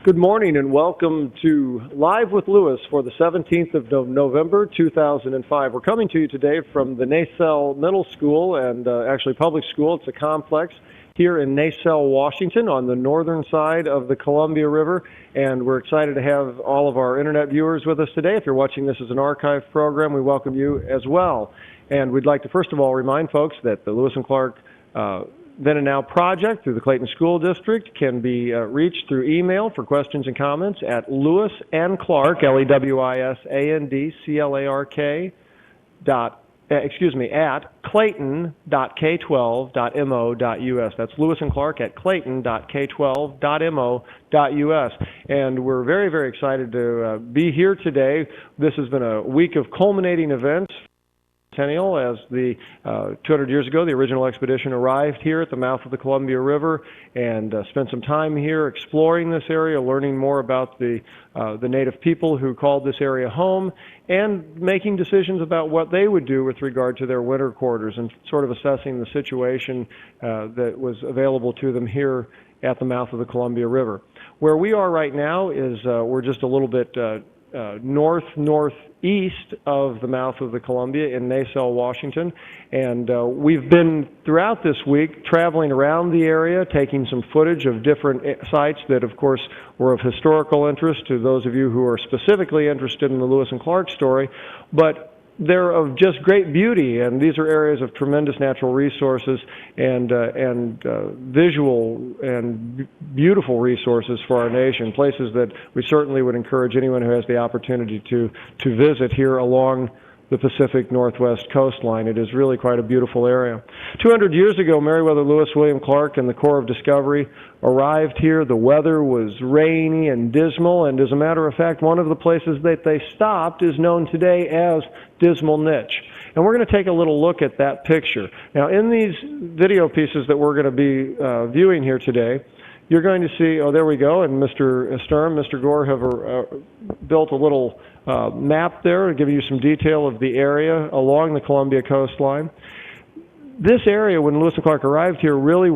Good morning and welcome to Live with Lewis for the 17th of November 2005. We're coming to you today from the Nacelle Middle School and actually public school. It's a complex here in Nacelle, Washington on the northern side of the Columbia River, and we're excited to have all of our internet viewers with us today. If you're watching this as an archive program, we welcome you as well. And we'd like to first of all remind folks that the Lewis and Clark Then and Now project through the Clayton School District can be reached through email for questions and comments at Lewis and Clark, LEWISANDCLARK at clayton.k12.mo.us. That's Lewis and Clark at clayton.k12.mo.us. And we're very, very excited to be here today. This has been a week of culminating events. As the 200 years ago, the original expedition arrived here at the mouth of the Columbia River and spent some time here exploring this area, learning more about the native people who called this area home, and making decisions about what they would do with regard to their winter quarters and sort of assessing the situation that was available to them here at the mouth of the Columbia River. Where we are right now is we're just a little bit northeast of the mouth of the Columbia in Nacelle, Washington, and we've been throughout this week traveling around the area, taking some footage of different sites that of course were of historical interest to those of you who are specifically interested in the Lewis and Clark story, but they're of just great beauty, and these are areas of tremendous natural resources and visual and beautiful resources for our nation, places that we certainly would encourage anyone who has the opportunity to visit here along the Pacific Northwest coastline. It is really quite a beautiful area. 200 years ago, Meriwether Lewis, William Clark, and the Corps of Discovery arrived here. The weather was rainy and dismal, and as a matter of fact, one of the places that they stopped is known today as Dismal Niche. And we're going to take a little look at that picture. Now, in these video pieces that we're going to be viewing here today, you're going to see, oh, there we go, and Mr. Sturm, Mr. Gore have built a little map there to give you some detail of the area along the Columbia coastline. This area, when Lewis and Clark arrived here, really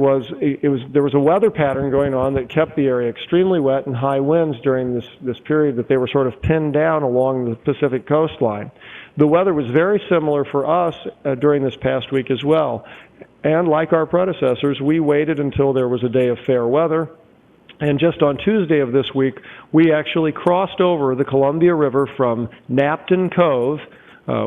there was a weather pattern going on that kept the area extremely wet and high winds during this period that they were sort of pinned down along the Pacific coastline. The weather was very similar for us during this past week as well. And like our predecessors, we waited until there was a day of fair weather. And just on Tuesday of this week, we actually crossed over the Columbia River from Napton Cove,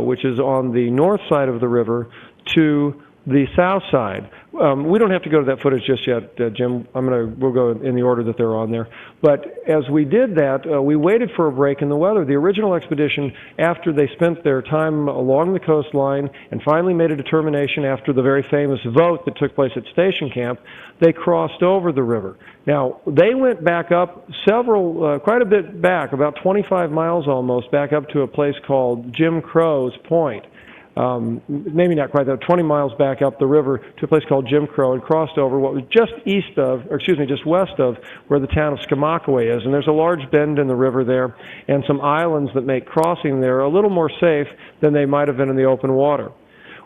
which is on the north side of the river, to the south side. We don't have to go to that footage just yet, Jim. We'll go in the order that they're on there. But as we did that, we waited for a break in the weather. The original expedition, after they spent their time along the coastline and finally made a determination after the very famous vote that took place at Station Camp, they crossed over the river. Now, they went back up quite a bit back, about 25 miles almost, back up to a place called Jim Crow's Point. Maybe not quite that, 20 miles back up the river to a place called Jim Crow, and crossed over what was just west of where the town of Skamakawa is. And there's a large bend in the river there and some islands that make crossing there a little more safe than they might have been in the open water.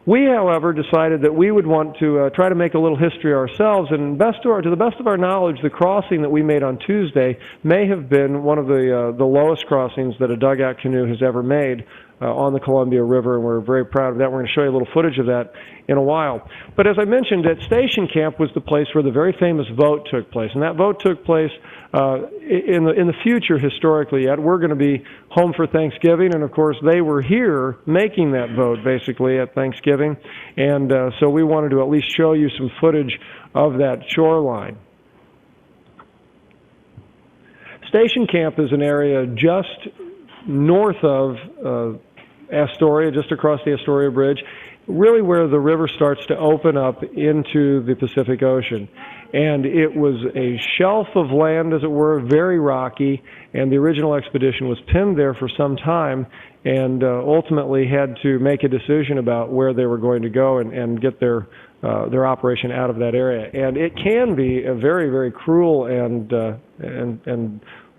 We, however, decided that we would want to try to make a little history ourselves, and to the best of our knowledge, the crossing that we made on Tuesday may have been one of the lowest crossings that a dugout canoe has ever made on the Columbia River, and we're very proud of that. We're going to show you a little footage of that in a while. But as I mentioned, at Station Camp was the place where the very famous vote took place, and that vote took place in the future historically yet. We're going to be home for Thanksgiving, and of course they were here making that vote basically at Thanksgiving, and so we wanted to at least show you some footage of that shoreline. Station Camp is an area just north of Astoria, just across the Astoria Bridge, really where the river starts to open up into the Pacific Ocean. And it was a shelf of land, as it were, very rocky, and the original expedition was pinned there for some time and ultimately had to make a decision about where they were going to go and get their operation out of that area. And it can be a very, very cruel and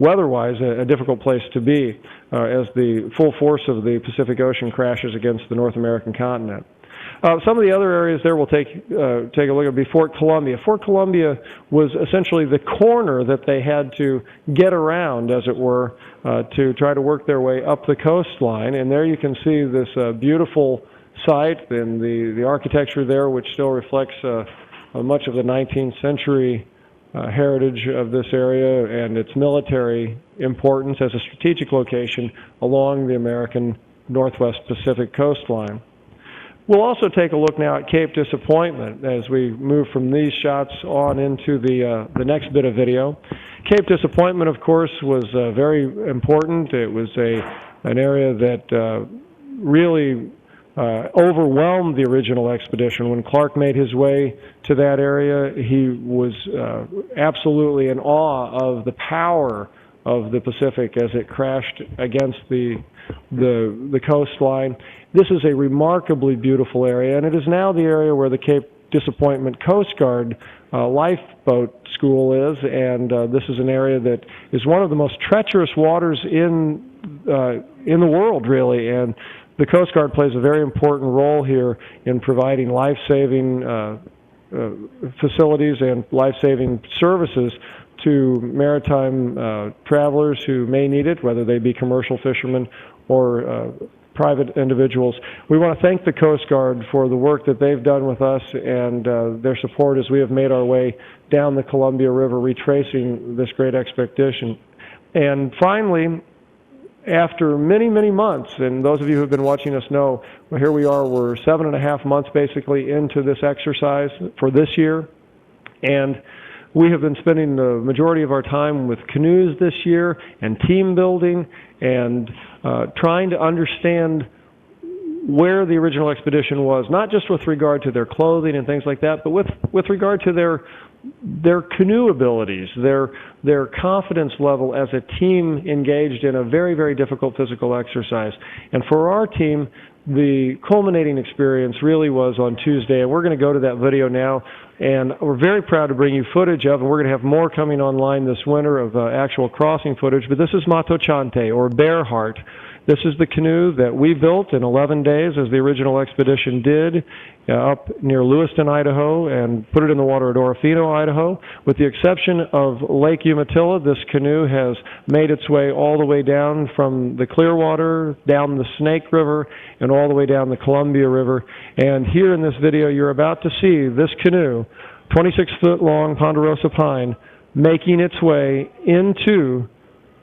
weather-wise a difficult place to be as the full force of the Pacific Ocean crashes against the North American continent. Some of the other areas there we'll take a look at. Be Fort Columbia. Fort Columbia was essentially the corner that they had to get around, as it were, to try to work their way up the coastline. And there you can see this beautiful site and the architecture there, which still reflects much of the 19th century heritage of this area and its military importance as a strategic location along the American Northwest Pacific coastline. We'll also take a look now at Cape Disappointment as we move from these shots on into the next bit of video. Cape Disappointment, of course, was very important. It was an area that really overwhelmed the original expedition. When Clark made his way to that area, he was absolutely in awe of the power of the Pacific as it crashed against the coastline. This is a remarkably beautiful area, and it is now the area where the Cape Disappointment Coast Guard lifeboat school is, and this is an area that is one of the most treacherous waters in the world, really, and the Coast Guard plays a very important role here in providing life-saving facilities and life-saving services to maritime travelers who may need it, whether they be commercial fishermen or private individuals. We want to thank the Coast Guard for the work that they've done with us and their support as we have made our way down the Columbia River retracing this great expedition. And finally, after many, many months, and those of you who have been watching us know, well, here we are, we're 7.5 months basically into this exercise for this year, and we have been spending the majority of our time with canoes this year and team building and trying to understand where the original expedition was, not just with regard to their clothing and things like that, but with regard to their canoe abilities, their confidence level as a team engaged in a very, very difficult physical exercise. And for our team, the culminating experience really was on Tuesday, and we're going to go to that video now, and we're very proud to bring you footage of, and we're going to have more coming online this winter of actual crossing footage, but this is Matochante, or Bear Heart. This is the canoe that we built in 11 days, as the original expedition did, up near Lewiston, Idaho, and put it in the water at Orofino, Idaho. With the exception of Lake Umatilla, this canoe has made its way all the way down from the Clearwater, down the Snake River, and all the way down the Columbia River. And here in this video, you're about to see this canoe, 26-foot-long ponderosa pine, making its way into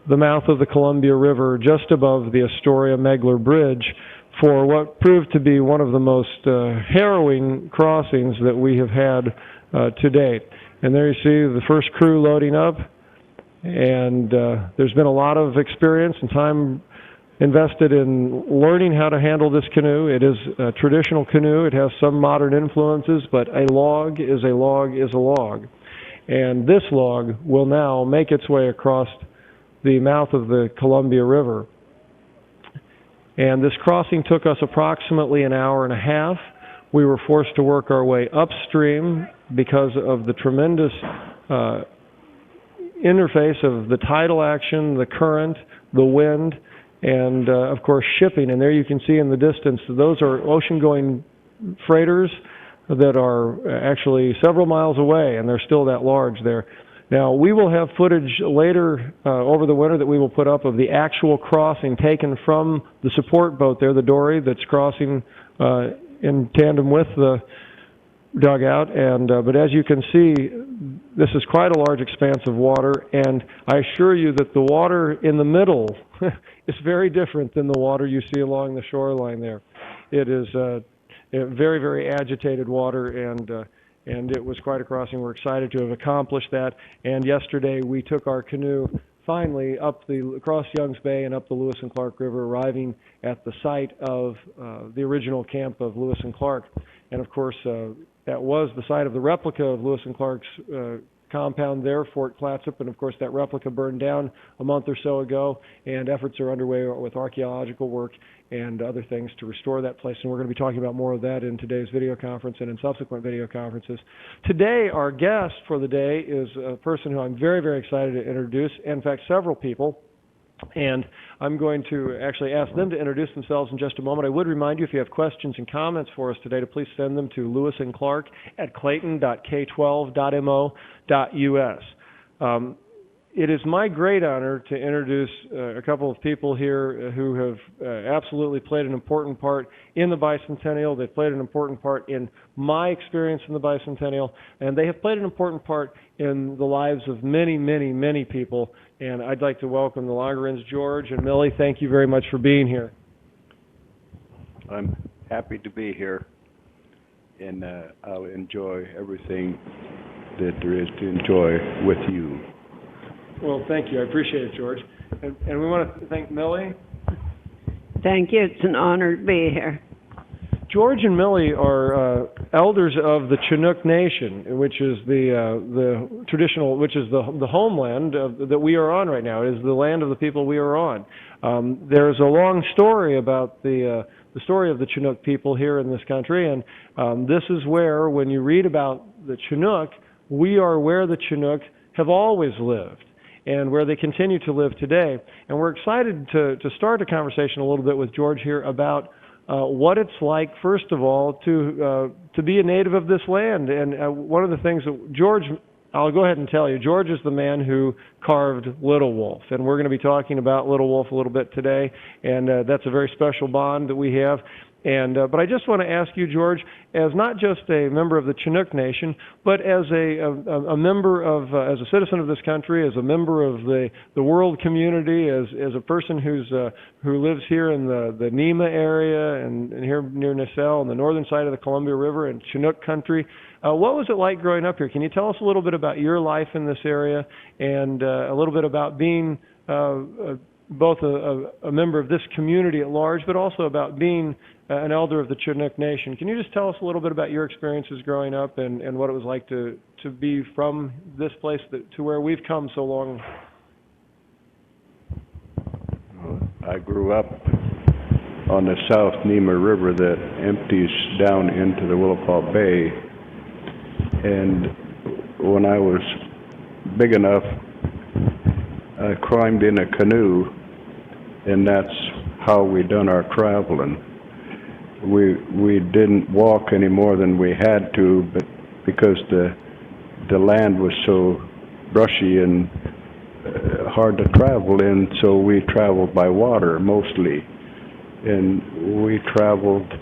the mouth of the Columbia River just above the Astoria Bridge for what proved to be one of the most harrowing crossings that we have had to date. And there you see the first crew loading up, and there's been a lot of experience and time invested in learning how to handle this canoe. It is a traditional canoe. It has some modern influences, but a log is a log is a log. And this log will now make its way across the mouth of the Columbia River. And this crossing took us approximately an hour and a half. We were forced to work our way upstream because of the tremendous interface of the tidal action, the current, the wind, and of course shipping. And there you can see in the distance, those are ocean-going freighters that are actually several miles away, and they're still that large there. Now, we will have footage later over the winter that we will put up of the actual crossing taken from the support boat there, the dory that's crossing in tandem with the dugout. And but as you can see, this is quite a large expanse of water, and I assure you that the water in the middle is very different than the water you see along the shoreline there. It is very, very agitated water, and it was quite a crossing. We're excited to have accomplished that. And yesterday we took our canoe finally across Youngs Bay and up the Lewis and Clark River, arriving at the site of the original camp of Lewis and Clark. And of course, that was the site of the replica of Lewis and Clark's compound there, Fort Clatsop, and of course that replica burned down a month or so ago, and efforts are underway with archaeological work and other things to restore that place, and we're going to be talking about more of that in today's video conference and in subsequent video conferences. Today, our guest for the day is a person who I'm very, very excited to introduce, in fact, several people. And I'm going to actually ask them to introduce themselves in just a moment. I would remind you, if you have questions and comments for us today, to please send them to Lewis and Clark at clayton.k12.mo.us. It is my great honor to introduce a couple of people here who have absolutely played an important part in the bicentennial. They've played an important part in my experience in the bicentennial, and they have played an important part in the lives of many, many, many people. And I'd like to welcome the Lagergrens, George and Millie. Thank you very much for being here. I'm happy to be here, and I'll enjoy everything that there is to enjoy with you. Well, thank you. I appreciate it, George. And we want to thank Millie. Thank you. It's an honor to be here. George and Millie are elders of the Chinook Nation, which is the traditional, which is the homeland that we are on right now. It is the land of the people we are on. There's a long story about the story of the Chinook people here in this country, and this is where, when you read about the Chinook, we are where the Chinook have always lived, and where they continue to live today. And we're excited to start a conversation a little bit with George here about what it's like, first of all, to be a native of this land. And one of the things that George, I'll go ahead and tell you, George is the man who carved Little Wolf. And we're going to be talking about Little Wolf a little bit today, and that's a very special bond that we have. And but I just want to ask you, George, as not just a member of the Chinook Nation, but as a member of, as a citizen of this country, as a member of the world community, as a person who lives here in the Nema area and here near Nacelle on the northern side of the Columbia River in Chinook country, what was it like growing up here? Can you tell us a little bit about your life in this area, and a little bit about being both a member of this community at large, but also about being an elder of the Chinook Nation? Can you just tell us a little bit about your experiences growing up and what it was like to be from this place to where we've come so long? I grew up on the South Nema River that empties down into the Willapa Bay, and when I was big enough, I climbed in a canoe, and that's how we done our traveling. We didn't walk any more than we had to, but because the land was so brushy and hard to travel in, so we traveled by water mostly. And we traveled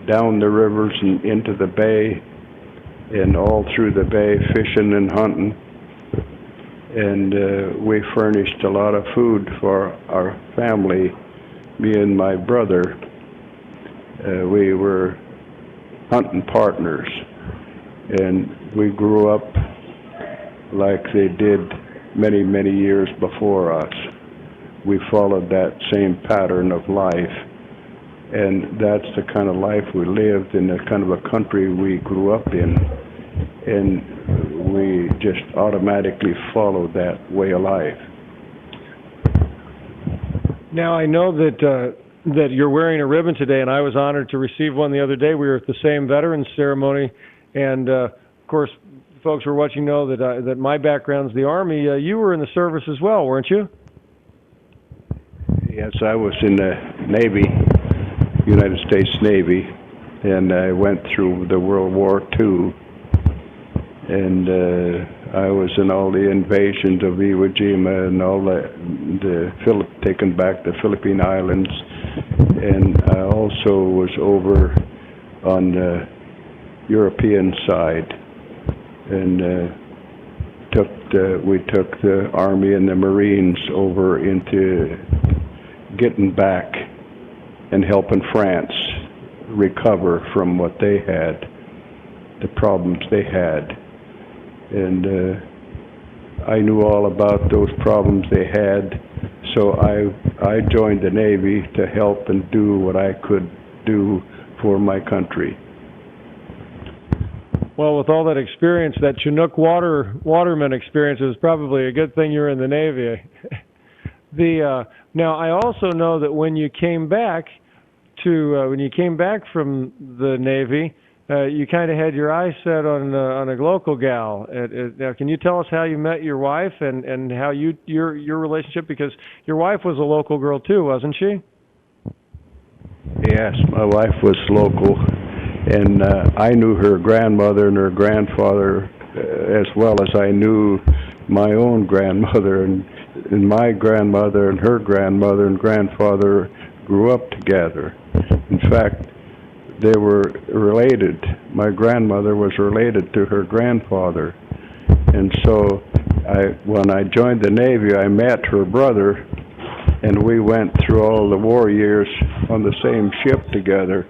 down the rivers and into the bay and all through the bay, fishing and hunting. And we furnished a lot of food for our family, me and my brother. We were hunting partners, and we grew up like they did many, many years before us. We followed that same pattern of life, and that's the kind of life we lived in, the kind of a country we grew up in, and we just automatically followed that way of life. Now, I know that you're wearing a ribbon today, and I was honored to receive one the other day. We were at the same veterans ceremony, and of course, folks who are watching know that my background's the Army. You were in the service as well, weren't you? Yes, I was in the Navy, United States Navy, and I went through the World War II, and I was in all the invasions of Iwo Jima and all taken back the Philippine Islands, and I also was over on the European side, and we took the Army and the Marines over into getting back and helping France recover from what they had, the problems they had. And I knew all about those problems they had, so I joined the Navy to help and do what I could do for my country. Well, with all that experience, that Chinook waterman experience, it was probably a good thing you were in the Navy. Now, I also know that when you came back from the Navy, you kind of had your eyes set on a local gal. Now, can you tell us how you met your wife and how your relationship? Because your wife was a local girl too, wasn't she? Yes, my wife was local, and I knew her grandmother and her grandfather as well as I knew my own grandmother, and my grandmother and her grandmother and grandfather grew up together. In fact, they were related. My grandmother was related to her grandfather, and so when I joined the Navy, I met her brother, and we went through all the war years on the same ship together.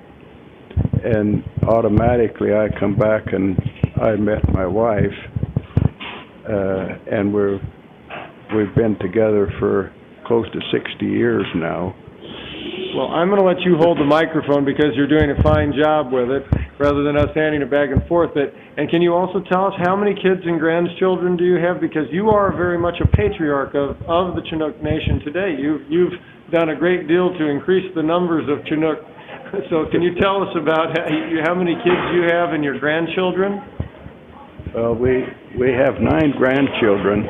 And automatically I come back and I met my wife, and we've been together for close to 60 years now. Well, I'm going to let you hold the microphone because you're doing a fine job with it, rather than us handing it back and forth. And can you also tell us how many kids and grandchildren do you have? Because you are very much a patriarch of the Chinook Nation today. You've done a great deal to increase the numbers of Chinook. So can you tell us about how many kids you have and your grandchildren? Well, we have 9 grandchildren.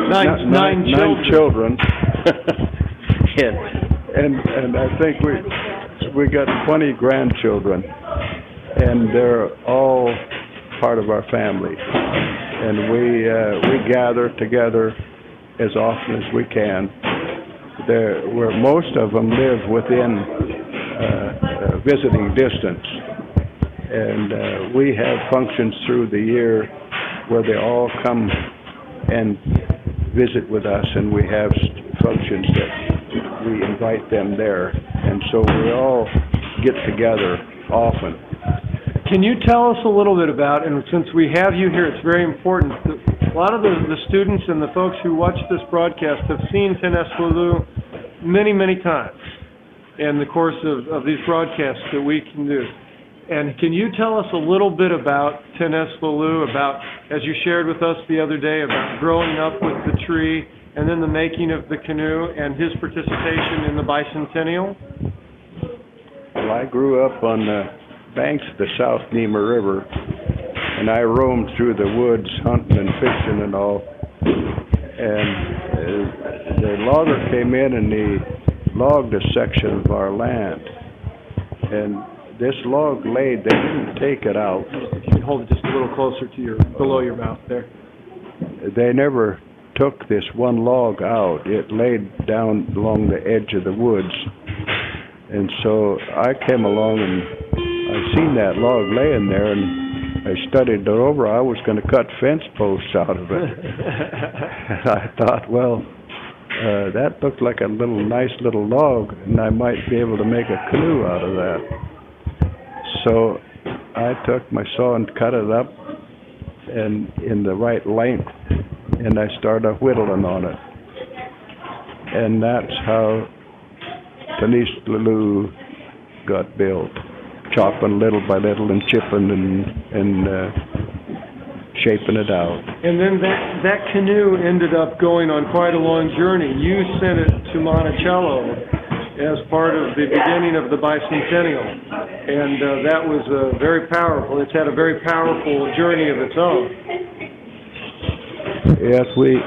Nine children. 9 children. And I think we got 20 grandchildren, and they're all part of our family. And we gather together as often as we can. Where most of them live within visiting distance, and we have functions through the year where they all come and visit with us, and we have functions that we invite them there, and so we all get together often. Can you tell us a little bit about, and since we have you here, it's very important, a lot of the students and the folks who watch this broadcast have seen Nacelle many, many times in the course of these broadcasts that we can do. And can you tell us a little bit about Nacelle, about, as you shared with us the other day, about growing up with the tree, and then the making of the canoe, and his participation in the bicentennial? Well, I grew up on the banks of the South Nima River, and I roamed through the woods hunting and fishing and all. And the logger came in and he logged a section of our land. And this log laid, they didn't take it out. If you can hold it just a little closer to below your mouth there. They never took this one log out. It laid down along the edge of the woods. And so I came along and I seen that log laying there, and I studied it over. I was going to cut fence posts out of it. And I thought, well, that looked like a nice little log, and I might be able to make a canoe out of that. So I took my saw and cut it up and in the right length, and I started whittling on it. And that's how Nacelle got built, chopping little by little and chipping and shaping it out. And then that canoe ended up going on quite a long journey. You sent it to Monticello as part of the beginning of the bicentennial, and that was very powerful. It's had a very powerful journey of its own. Yes, we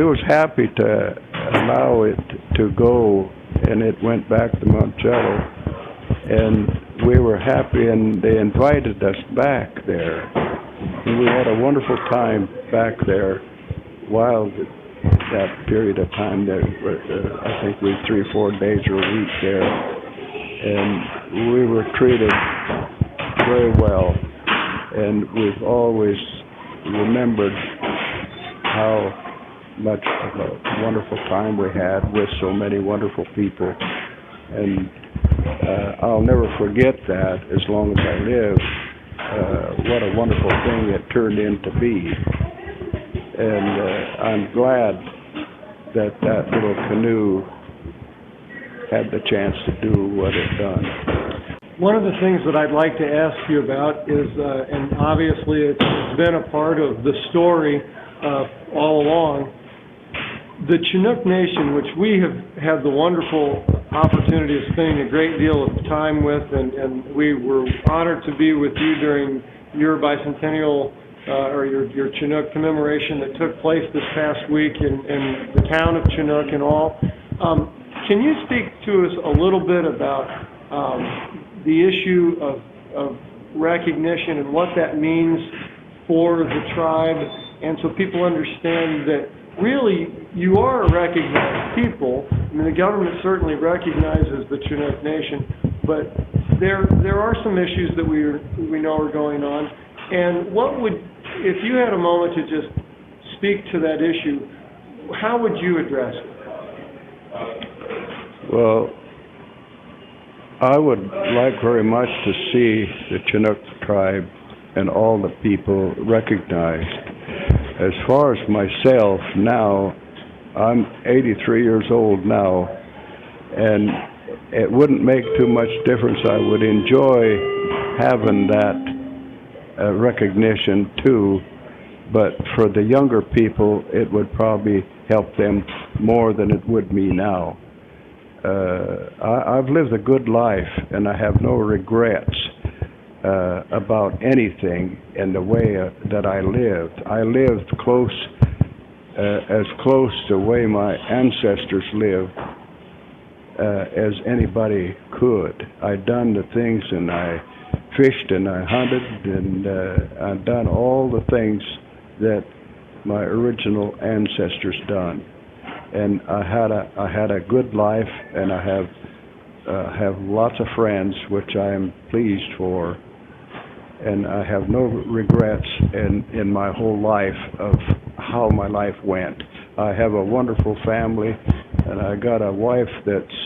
was happy to allow it to go, and it went back to Monticello, and we were happy, and they invited us back there. And we had a wonderful time back there while that period of time there. I think we 3 or 4 days or a week there, and we were treated very well, and we've always remembered how much of a wonderful time we had with so many wonderful people, and I'll never forget that as long as I live. What a wonderful thing it turned into be, and I'm glad that little canoe had the chance to do what it done. One of the things that I'd like to ask you about is, and obviously it's been a part of the story all along, the Chinook Nation, which we have had the wonderful opportunity of spending a great deal of time with, and we were honored to be with you during your bicentennial or your Chinook commemoration that took place this past week in the town of Chinook and all. Can you speak to us a little bit about the issue of recognition and what that means for the tribe, and so people understand that really you are a recognized people? I mean, the government certainly recognizes the Chinook Nation, but there are some issues that we know are going on. And what would, if you had a moment to just speak to that issue, how would you address it? Well, I would like very much to see the Chinook tribe and all the people recognized. As far as myself now, I'm 83 years old now, and it wouldn't make too much difference. I would enjoy having that recognition too, but for the younger people, it would probably help them more than it would me now. I've lived a good life, and I have no regrets about anything in the way that I lived. I lived close, as close to the way my ancestors lived as anybody could. I done the things, and I fished, and I hunted, and I've done all the things that my original ancestors done. And I had a good life, and I have lots of friends, which I am pleased for, and I have no regrets in my whole life of how my life went. I have a wonderful family, and I got a wife that's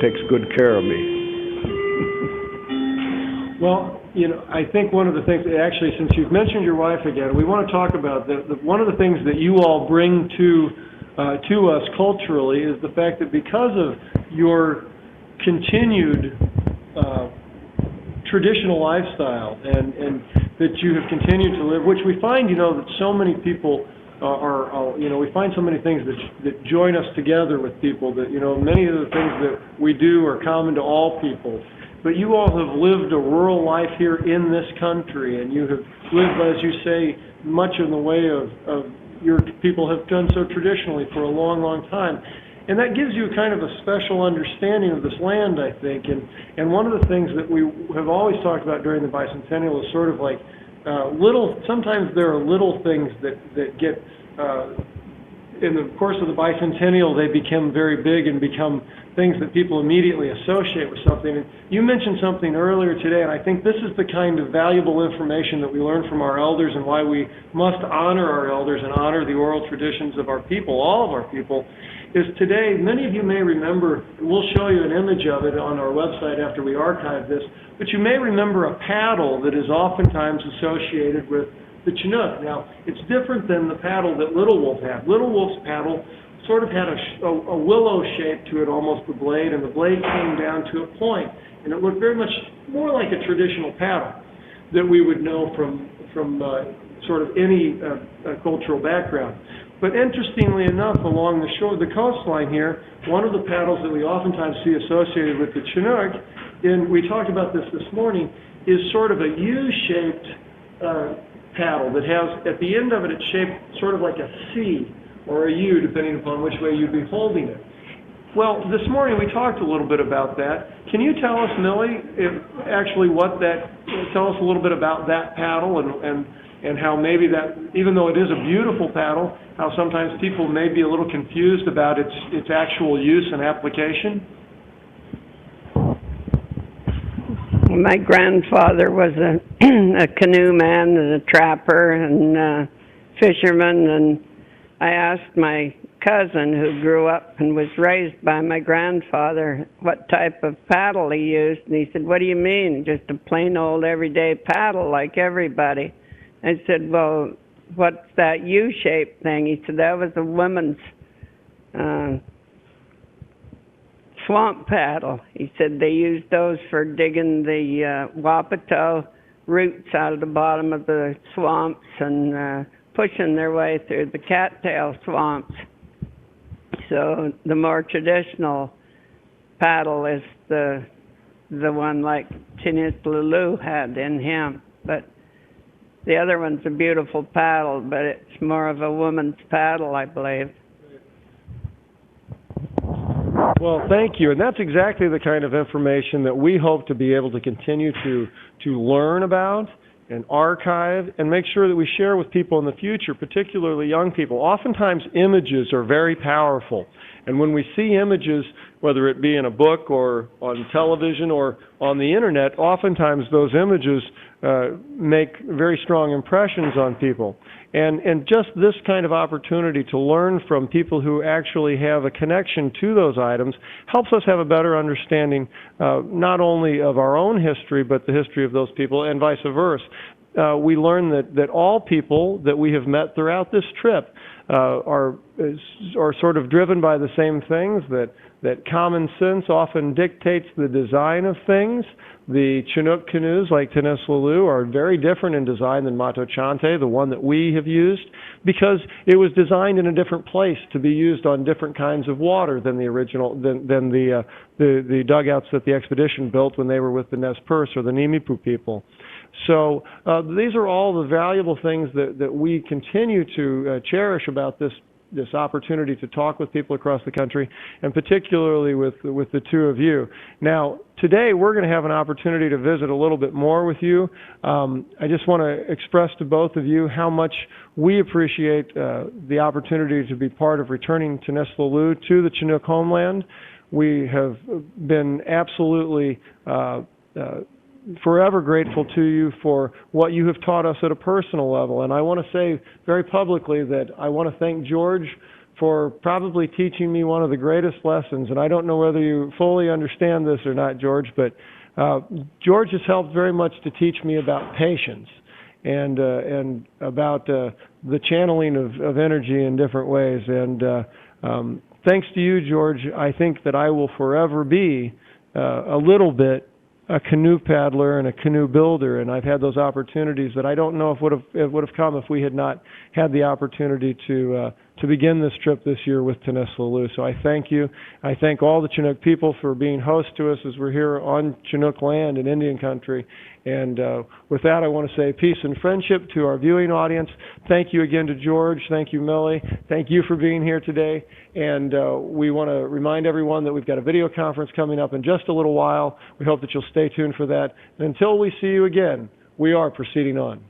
takes good care of me. Well, you know, I think one of the things, actually, since you've mentioned your wife again, we want to talk about one of the things that you all bring to us culturally is the fact that because of your continued traditional lifestyle and that you have continued to live, which we find, you know, that so many people are you know, we find so many things that join us together with people, that, you know, many of the things that we do are common to all people. But you all have lived a rural life here in this country, and you have lived, as you say, much in the way of your people have done so traditionally for a long, long time. And that gives you kind of a special understanding of this land, I think. And one of the things that we have always talked about during the bicentennial is sort of like sometimes there are little things that get, in the course of the bicentennial, they become very big and become things that people immediately associate with something. And you mentioned something earlier today, and I think this is the kind of valuable information that we learn from our elders, and why we must honor our elders and honor the oral traditions of our people, all of our people, is today, many of you may remember, and we'll show you an image of it on our website after we archive this, but you may remember a paddle that is oftentimes associated with the Chinook. Now, it's different than the paddle that Little Wolf had. Little Wolf's paddle sort of had a willow shape to it, almost, the blade, and the blade came down to a point, and it looked very much more like a traditional paddle that we would know from sort of any cultural background. But interestingly enough, along the shore, the coastline here, one of the paddles that we oftentimes see associated with the Chinook, and we talked about this morning, is sort of a U-shaped paddle that has, at the end of it, it's shaped sort of like a C or a U, depending upon which way you'd be holding it. Well, this morning we talked a little bit about that. Can you tell us, Millie, tell us a little bit about that paddle and how maybe that, even though it is a beautiful paddle, how sometimes people may be a little confused about its actual use and application? My grandfather was a canoe man and a trapper and fisherman, and I asked my cousin, who grew up and was raised by my grandfather, what type of paddle he used, and he said, "What do you mean? Just a plain old everyday paddle like everybody." I said, "Well, what's that U-shaped thing?" He said, "That was a woman's swamp paddle." He said they used those for digging the wapato roots out of the bottom of the swamps and pushing their way through the cattail swamps. So the more traditional paddle is the one like Chinook had in him. But the other one's a beautiful paddle, but it's more of a woman's paddle, I believe. Well, thank you. And that's exactly the kind of information that we hope to be able to continue to learn about and archive and make sure that we share with people in the future, particularly young people. Oftentimes images are very powerful. And when we see images, whether it be in a book or on television or on the internet, oftentimes those images make very strong impressions on people. And just this kind of opportunity to learn from people who actually have a connection to those items helps us have a better understanding not only of our own history, but the history of those people and vice versa. We learn that all people that we have met throughout this trip are sort of driven by the same things, that common sense often dictates the design of things. The Chinook canoes, like Nacelle, are very different in design than Mato Chante, the one that we have used, because it was designed in a different place to be used on different kinds of water than the original, than the dugouts that the expedition built when they were with the Nez Perce or the Nimipu people. So these are all the valuable things that we continue to cherish about this opportunity to talk with people across the country, and particularly with the two of you. Now, today we're going to have an opportunity to visit a little bit more with you. I just want to express to both of you how much we appreciate the opportunity to be part of returning to Nacelle, to the Chinook homeland. We have been absolutely forever grateful to you for what you have taught us at a personal level. And I want to say very publicly that I want to thank George for probably teaching me one of the greatest lessons. And I don't know whether you fully understand this or not, George, but George has helped very much to teach me about patience and about the channeling of energy in different ways. And thanks to you, George, I think that I will forever be a little bit a canoe paddler and a canoe builder, and I've had those opportunities that I don't know if it would have come if we had not had the opportunity to begin this trip this year with Nacelle. So I thank you. I thank all the Chinook people for being host to us as we're here on Chinook land in Indian country. And with that, I want to say peace and friendship to our viewing audience. Thank you again to George. Thank you, Millie. Thank you for being here today. And we want to remind everyone that we've got a video conference coming up in just a little while. We hope that you'll stay tuned for that. And until we see you again, we are proceeding on.